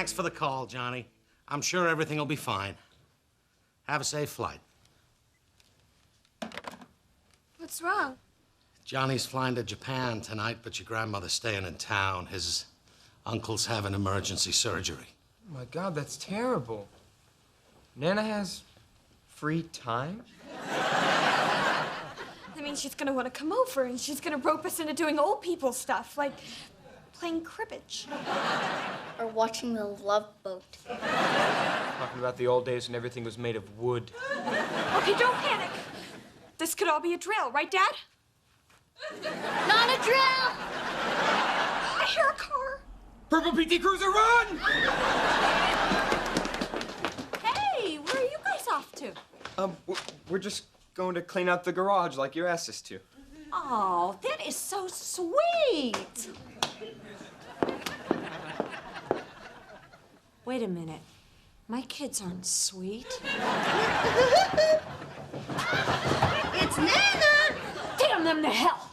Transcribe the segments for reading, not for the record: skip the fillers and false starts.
Thanks for the call, Johnny. I'm sure everything will be fine. Have a safe flight. What's wrong? Johnny's flying to Japan tonight, but your grandmother's staying in town. His uncle's having emergency surgery. Oh my God, that's terrible. Nana has free time? That means she's gonna want to come over and she's gonna rope us into doing old people stuff, like playing cribbage. Or watching The Love Boat. Talking about the old days when everything was made of wood. Okay, don't panic. This could all be a drill, right, Dad? Not a drill! I hear a car. Purple PT Cruiser, run! Hey, where are you guys off to? We're just going to clean out the garage like you asked us to. Oh, that is so sweet. Wait a minute. My kids aren't sweet. It's Nana! Damn them to hell!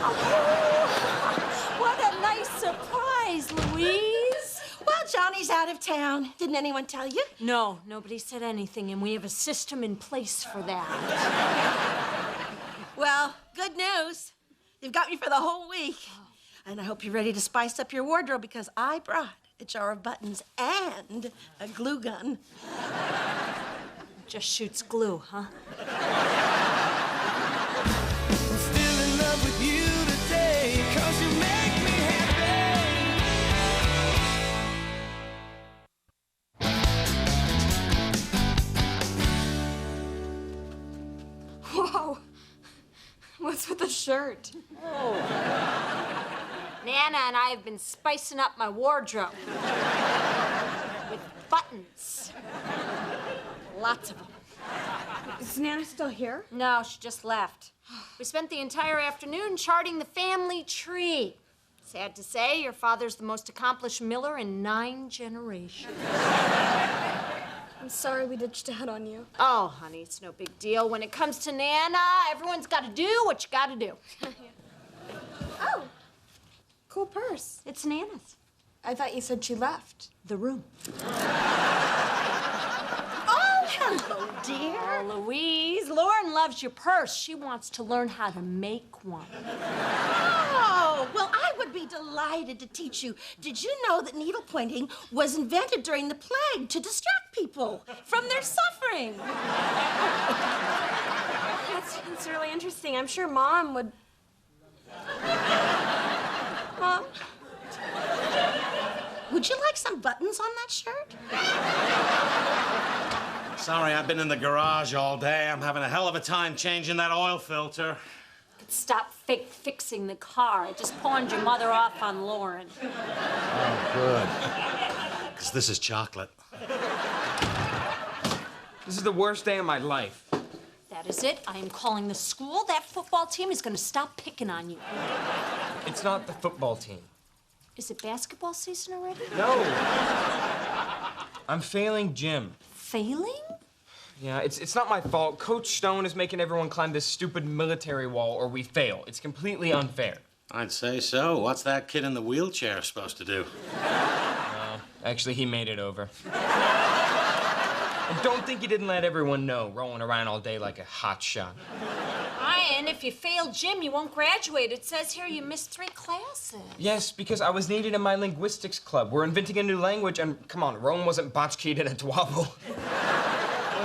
Oh, what a nice surprise, Louise. Well, Johnny's out of town. Didn't anyone tell you? No, nobody said anything, and we have a system in place for that. Well, good news. You've got me for the whole week. And I hope you're ready to spice up your wardrobe because I brought a jar of buttons and a glue gun. Just shoots glue, huh? I'm still in love with you today, 'cause you make me happy. Whoa. What's with the shirt? Nana and I have been spicing up my wardrobe. With buttons. Lots of them. Is Nana still here? No, she just left. We spent the entire afternoon charting the family tree. Sad to say, your father's the most accomplished miller in 9 generations. I'm sorry we ditched out on you. Oh, honey, it's no big deal. When it comes to Nana, everyone's got to do what you got to do. Oh, cool purse. It's Nana's. I thought you said she left. The room. Oh, hello, dear. Oh, Louise, Lauren loves your purse. She wants to learn how to make one. Oh, well, I would be delighted to teach you. Did you know that needle pointing was invented during the plague to distract people from their suffering? That's really interesting. I'm sure Mom would... Mom? Would you like some buttons on that shirt? Sorry, I've been in the garage all day. I'm having a hell of a time changing that oil filter. Stop fake fixing the car. I just pawned your mother off on Lauren. Oh, good. Because this is chocolate. This is the worst day of my life. That is it. I am calling the school. That football team is going to stop picking on you. It's not the football team. Is it basketball season already? No. I'm failing gym. Failing? Yeah, it's not my fault. Coach Stone is making everyone climb this stupid military wall or we fail. It's completely unfair. I'd say so. What's that kid in the wheelchair supposed to do? Actually, he made it over. And don't think he didn't let everyone know, rolling around all day like a hot shot. Ryan, if you fail gym, you won't graduate. It says here you missed 3 classes. Yes, because I was needed in my linguistics club. We're inventing a new language, and come on, Rome wasn't botchkeyed in a twabble.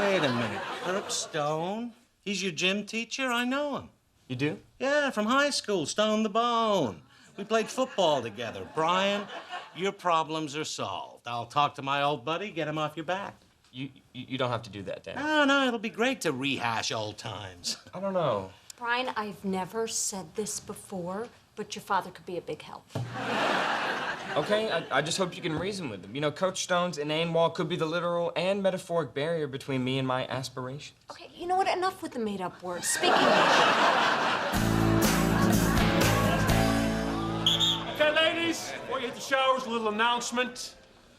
Wait a minute. Kirk Stone? He's your gym teacher? I know him. You do? Yeah, from high school, Stone the Bone. We played football together. Brian, your problems are solved. I'll talk to my old buddy, get him off your back. You don't have to do that, Dad. No, it'll be great to rehash old times. I don't know. Brian, I've never said this before, but your father could be a big help. Okay, I just hope you can reason with him. You know, Coach Stone's inane wall could be the literal and metaphoric barrier between me and my aspirations. Okay, you know what? Enough with the made-up words. Speaking of... Okay, ladies, before you hit the showers, a little announcement.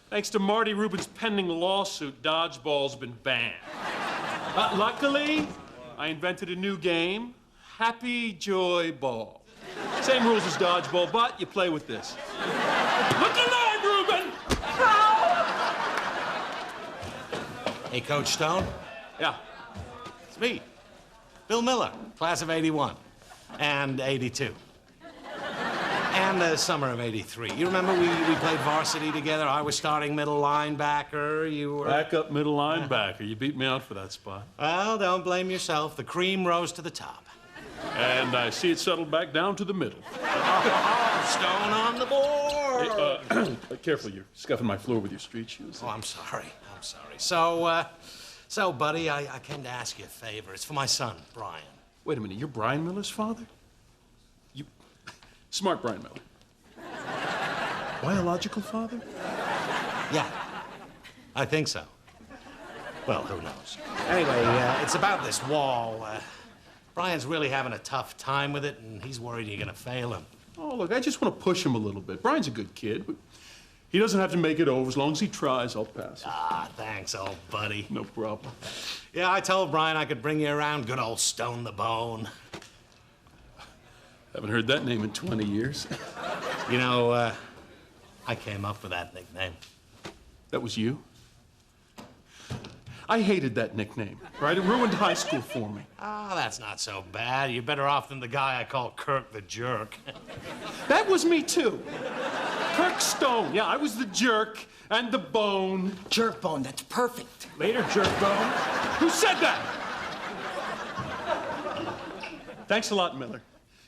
Thanks to Marty Rubin's pending lawsuit, dodgeball's been banned. Luckily, I invented a new game, Happy Joy Ball. Same rules as dodgeball, but you play with this. Look alive, Ruben! How? Hey, Coach Stone. Yeah. It's me, Bill Miller, class of 81 and 82. And the summer of 83. You remember we played varsity together? I was starting middle linebacker. You were... Backup middle linebacker. You beat me out for that spot. Well, don't blame yourself. The cream rose to the top. And I see it settled back down to the middle. Stone on the board! Careful, you're scuffing my floor with your street shoes. Oh, I'm sorry. I'm sorry. So, buddy, I came to ask you a favor. It's for my son, Brian. Wait a minute, you're Brian Miller's father? You... Smart Brian Miller. Biological father? Yeah, I think so. Well, who knows? Anyway, it's about this wall. Brian's really having a tough time with it, and he's worried you're gonna fail him. Oh, look, I just want to push him a little bit. Brian's a good kid. But he doesn't have to make it over. As long as he tries, I'll pass him. Ah, thanks, old buddy. No problem. Yeah, I told Brian I could bring you around good old Stone the Bone. Haven't heard that name in 20 years. You know, I came up with that nickname. That was you? I hated that nickname, right? It ruined high school for me. Oh, that's not so bad. You're better off than the guy I call Kirk the Jerk. That was me, too. Kirk Stone. Yeah, I was the jerk and the bone. Jerk bone, that's perfect. Later, jerk bone. Who said that? Thanks a lot, Miller.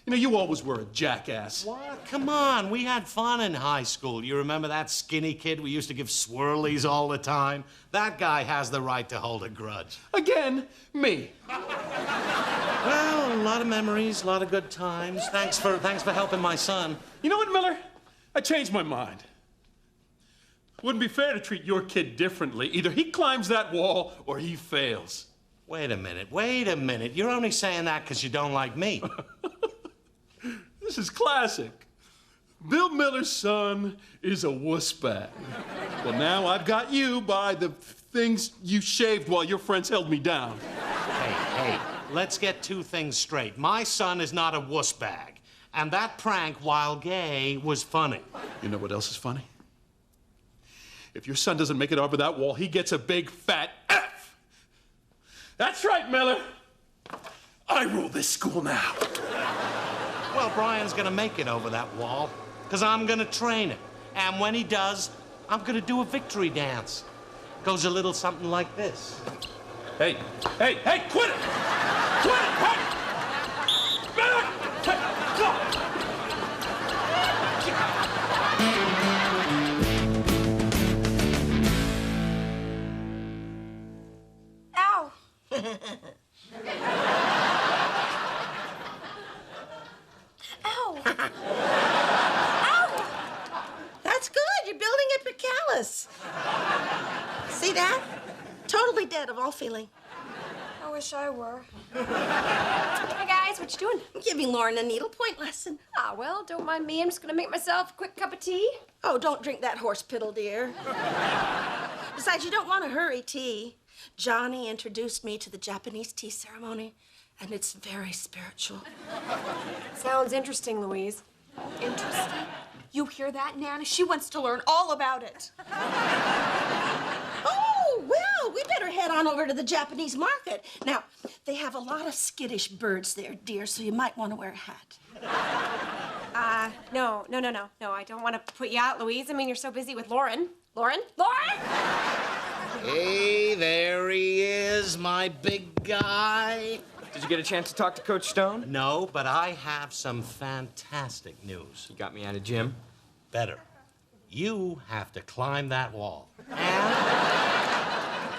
You know, you always were a jackass. What? Come on, we had fun in high school. You remember that skinny kid we used to give swirlies all the time? That guy has the right to hold a grudge. Again, me. Well, a lot of memories, a lot of good times. Thanks for helping my son. You know what, Miller? I changed my mind. Wouldn't be fair to treat your kid differently. Either he climbs that wall or he fails. Wait a minute. You're only saying that because you don't like me. This is classic. Bill Miller's son is a wuss bag. Well, now I've got you by the things you shaved while your friends held me down. Hey, let's get two things straight. My son is not a wuss bag. And that prank, while gay, was funny. You know what else is funny? If your son doesn't make it over that wall, he gets a big fat F. That's right, Miller. I rule this school now. Well, Brian's gonna make it over that wall, because I'm gonna train him. And when he does, I'm gonna do a victory dance. Goes a little something like this. Hey, quit it! Quit it! Hey! Miller! Hey, go! Ow! Ow! Ow! That's good. You're building it for callus. See that? Totally dead of all feeling. I wish I were. Hi, guys. What you doing? I'm giving Lauren a needlepoint lesson. Ah, well, don't mind me. I'm just gonna make myself a quick cup of tea. Oh, don't drink that horse piddle, dear. Besides, you don't want to hurry tea. Johnny introduced me to the Japanese tea ceremony, and it's very spiritual. Sounds interesting, Louise. Interesting. You hear that, Nana? She wants to learn all about it. Oh, well, we better head on over to the Japanese market. Now, they have a lot of skittish birds there, dear, so you might want to wear a hat. No. I don't want to put you out, Louise. I mean, you're so busy with Lauren. Lauren? Hey, there he is, my big guy. Did you get a chance to talk to Coach Stone? No, but I have some fantastic news. You got me out of gym. Better. You have to climb that wall. And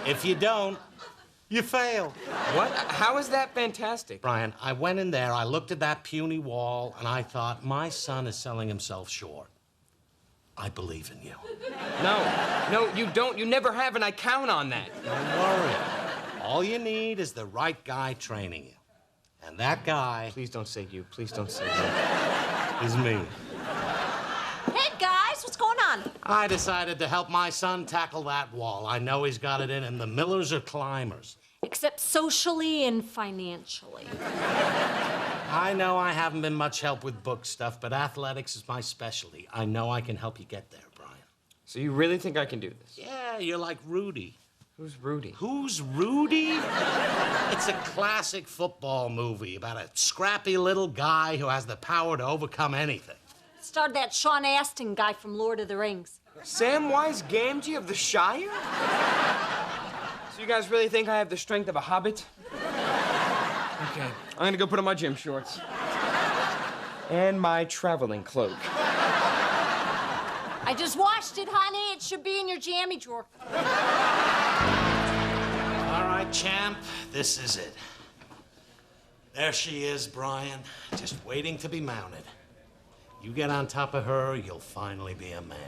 if you don't, you fail. What? How is that fantastic? Brian, I went in there, I looked at that puny wall, and I thought, my son is selling himself short. I believe in you. No, you don't. You never have, and I count on that. Don't worry. All you need is the right guy training you. And that guy Please don't say you. Please don't say you. is me. Hey, guys, what's going on? I decided to help my son tackle that wall. I know he's got it in him. The Millers are climbers. Except socially and financially. I know I haven't been much help with book stuff, but athletics is my specialty. I know I can help you get there, Brian. So you really think I can do this? Yeah, you're like Rudy. Who's Rudy? Who's Rudy? It's a classic football movie about a scrappy little guy who has the power to overcome anything. Starred that Sean Astin guy from Lord of the Rings. Samwise Gamgee of the Shire? So you guys really think I have the strength of a hobbit? Okay, I'm gonna go put on my gym shorts. And my traveling cloak. I just washed it, honey. It should be in your jammy drawer. All right, champ, this is it. There she is, Brian, just waiting to be mounted. You get on top of her, you'll finally be a man.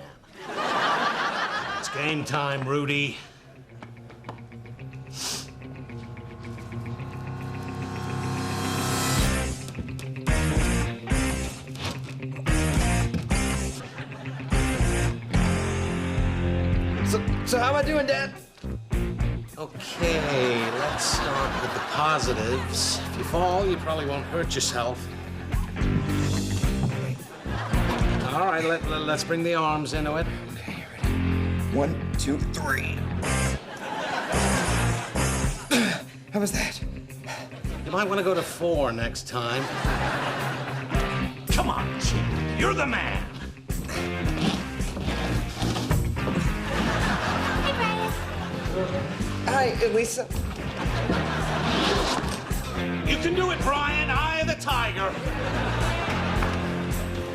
It's game time, Rudy. So how am I doing, Dad? Okay, let's start with the positives. If you fall, you probably won't hurt yourself. All right, let's bring the arms into it. Okay, ready? 1, 2, 3. How was that? You might want to go to 4 next time. Come on, Jim. You're the man. Hi, Lisa. You can do it, Brian. Eye of the tiger.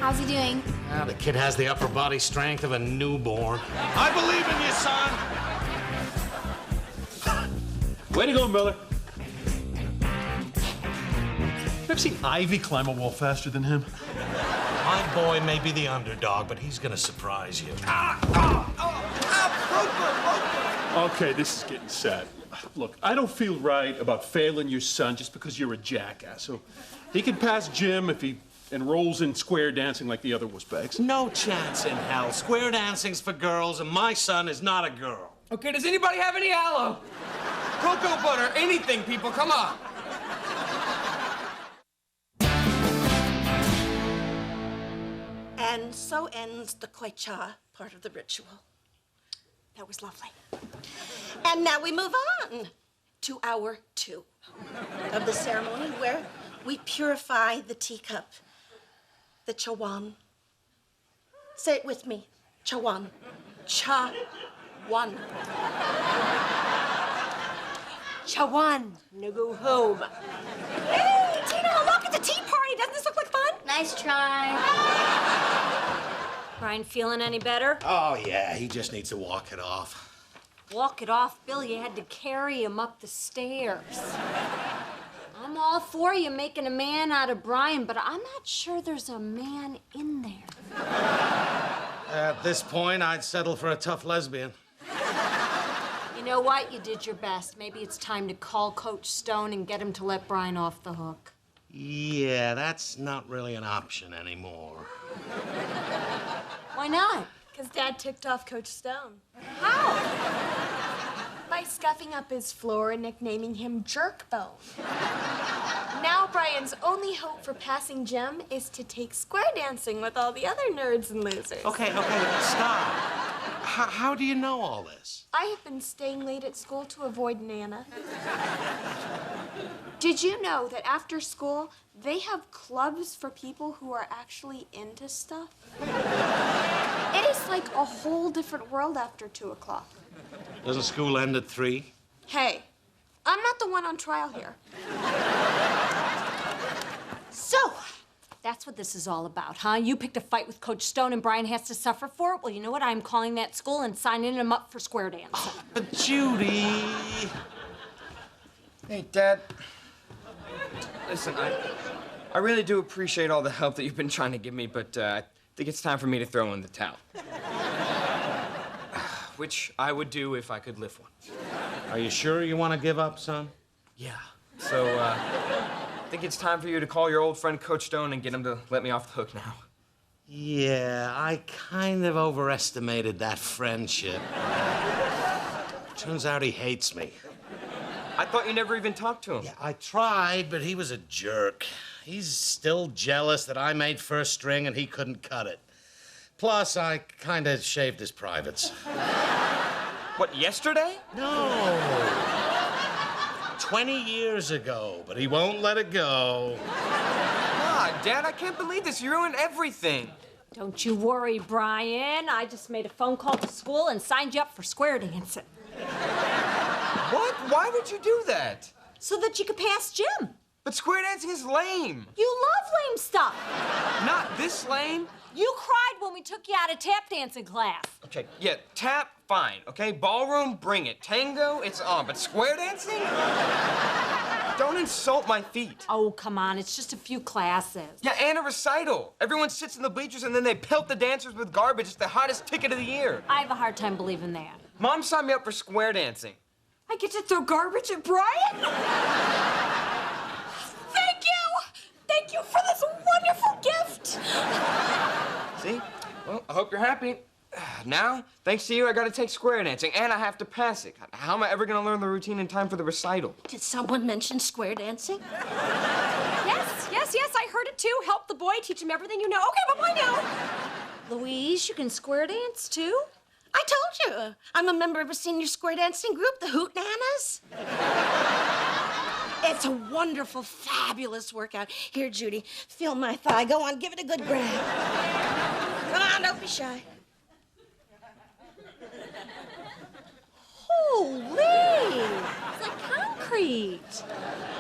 How's he doing? Ah, the kid has the upper body strength of a newborn. I believe in you, son. Way to go, Miller. Ever seen Ivy climb a wall faster than him? My boy may be the underdog, but he's gonna surprise you. Okay, this is getting sad. Look, I don't feel right about failing your son just because you're a jackass. So he can pass Jim if he enrolls in square dancing like the other wussbags. No chance in hell. Square dancing's for girls, and my son is not a girl. Okay, does anybody have any aloe? Cocoa butter, anything, people, come on. And so ends the Koicha part of the ritual. That was lovely. And now we move on to hour 2 of the ceremony, where we purify the teacup, the chawan. Say it with me, chawan. Cha-wan. Chawan, no go home. Hey, Tina, look at the tea party. Doesn't this look like fun? Nice try. Brian feeling any better? Oh, yeah, he just needs to walk it off. Walk it off, Bill. You had to carry him up the stairs. I'm all for you making a man out of Brian, but I'm not sure there's a man in there. At this point, I'd settle for a tough lesbian. You know what? You did your best. Maybe it's time to call Coach Stone and get him to let Brian off the hook. Yeah, that's not really an option anymore. Why not? Because Dad ticked off Coach Stone. How? By scuffing up his floor and nicknaming him Jerkbone. Now Brian's only hope for passing Jim is to take square dancing with all the other nerds and losers. Okay, stop. How do you know all this? I have been staying late at school to avoid Nana. Did you know that after school, they have clubs for people who are actually into stuff? It is like a whole different world after 2 o'clock. Doesn't school end at 3? Hey, I'm not the one on trial here. So, that's what this is all about, huh? You picked a fight with Coach Stone and Brian has to suffer for it? Well, you know what? I'm calling that school and signing him up for square dancing. Oh, but Judy... Hey, Dad. Listen, I really do appreciate all the help that you've been trying to give me, but I think it's time for me to throw in the towel. Which I would do if I could lift one. Are you sure you want to give up, son? Yeah. So, I think it's time for you to call your old friend Coach Stone and get him to let me off the hook now. Yeah, I kind of overestimated that friendship. Turns out he hates me. I thought you never even talked to him. Yeah, I tried, but he was a jerk. He's still jealous that I made first string and he couldn't cut it. Plus, I kind of shaved his privates. What, yesterday? No. 20 years ago, but he won't let it go. God, Dad, I can't believe this. You ruined everything. Don't you worry, Brian. I just made a phone call to school and signed you up for square dancing. What? Why would you do that? So that you could pass Jim. But square dancing is lame. You love lame stuff. Not this lame. You cried when we took you out of tap dancing class. Okay, yeah, tap, fine, okay? Ballroom, bring it. Tango, it's on. But square dancing? Don't insult my feet. Oh, come on. It's just a few classes. Yeah, and a recital. Everyone sits in the bleachers and then they pelt the dancers with garbage. It's the hottest ticket of the year. I have a hard time believing that. Mom signed me up for square dancing. I get to throw garbage at Brian? Thank you! Thank you for this wonderful gift! See? Well, I hope you're happy. Now, thanks to you, I gotta take square dancing, and I have to pass it. How am I ever gonna learn the routine in time for the recital? Did someone mention square dancing? Yes, I heard it too. Help the boy, teach him everything you know. Okay, but why now? Louise, you can square dance too? I told you. I'm a member of a senior square dancing group, the Hoot Nanas. It's a wonderful, fabulous workout. Here, Judy, feel my thigh. Go on, give it a good grab. Come on, don't be shy. Holy! It's like concrete.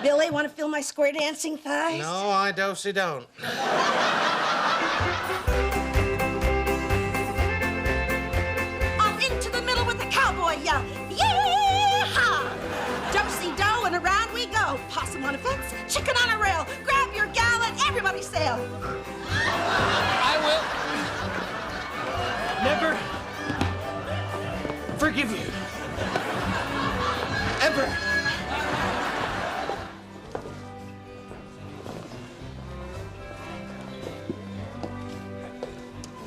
Billy, want to feel my square dancing thighs? No, I dosey don't. Off into the middle with the cowboy yell. Yee-haw! Do-si-do, and around we go. Possum on a fence, chicken on a rail. Grab your gal and everybody sail. I will never forgive you. Ever.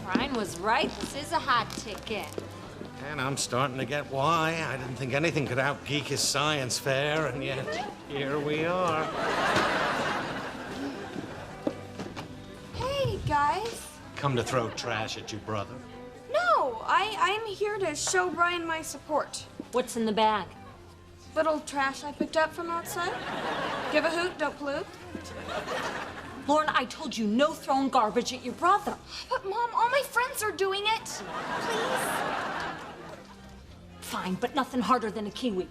Brian was right. This is a hot ticket. And I'm starting to get why. I didn't think anything could out-geek his science fair, and yet here we are. Hey, guys. Come to throw trash at your brother. No, I'm here to show Brian my support. What's in the bag? Little trash I picked up from outside. Give a hoot, don't pollute. Lauren, I told you no throwing garbage at your brother. But, Mom, all my friends are doing it. Please. Fine, but nothing harder than a kiwi.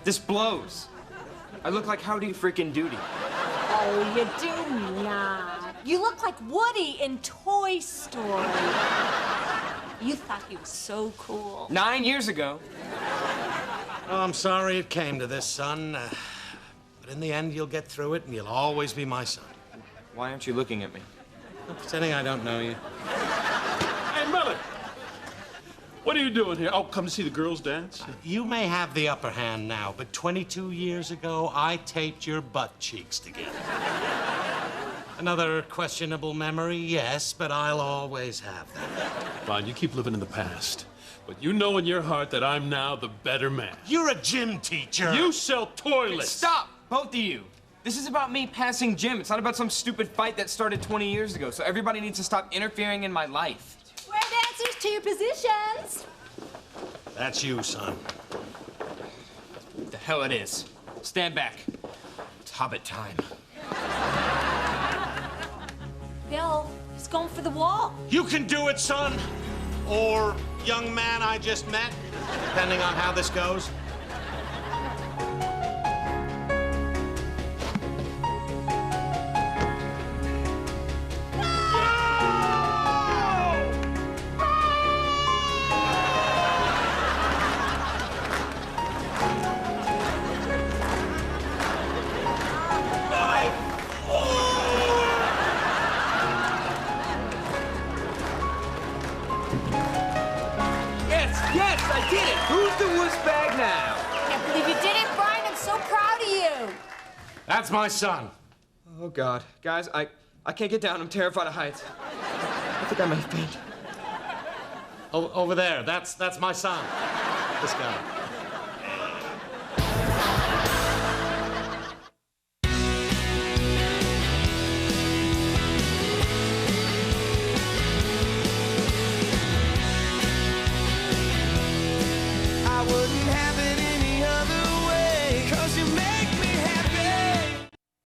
This blows. I look like Howdy freaking Doody. Oh, you do not. You look like Woody in Toy Story. You thought he was so cool. 9 years ago. Oh, I'm sorry it came to this, son. But in the end, you'll get through it, and you'll always be my son. Why aren't you looking at me? I'm pretending I don't know you. Hey, Miller! What are you doing here? Oh, come to see the girls dance? You may have the upper hand now, but 22 years ago, I taped your butt cheeks together. Another questionable memory, yes, but I'll always have that. Fine, you keep living in the past. But you know in your heart that I'm now the better man. You're a gym teacher. You sell toilets. Stop, both of you. This is about me passing Jim. It's not about some stupid fight that started 20 years ago. So everybody needs to stop interfering in my life. Square dancers to your positions. That's you, son. The hell it is. Stand back. It's Hobbit time. Bill, he's going for the wall. You can do it, son. Or young man I just met, depending on how this goes. Yes, I did it. Who's the wuss bag now? Can't believe you did it, Brian. I'm so proud of you. That's my son. Oh, God. Guys, I can't get down. I'm terrified of heights. I think I might faint. Over there, that's my son. This guy.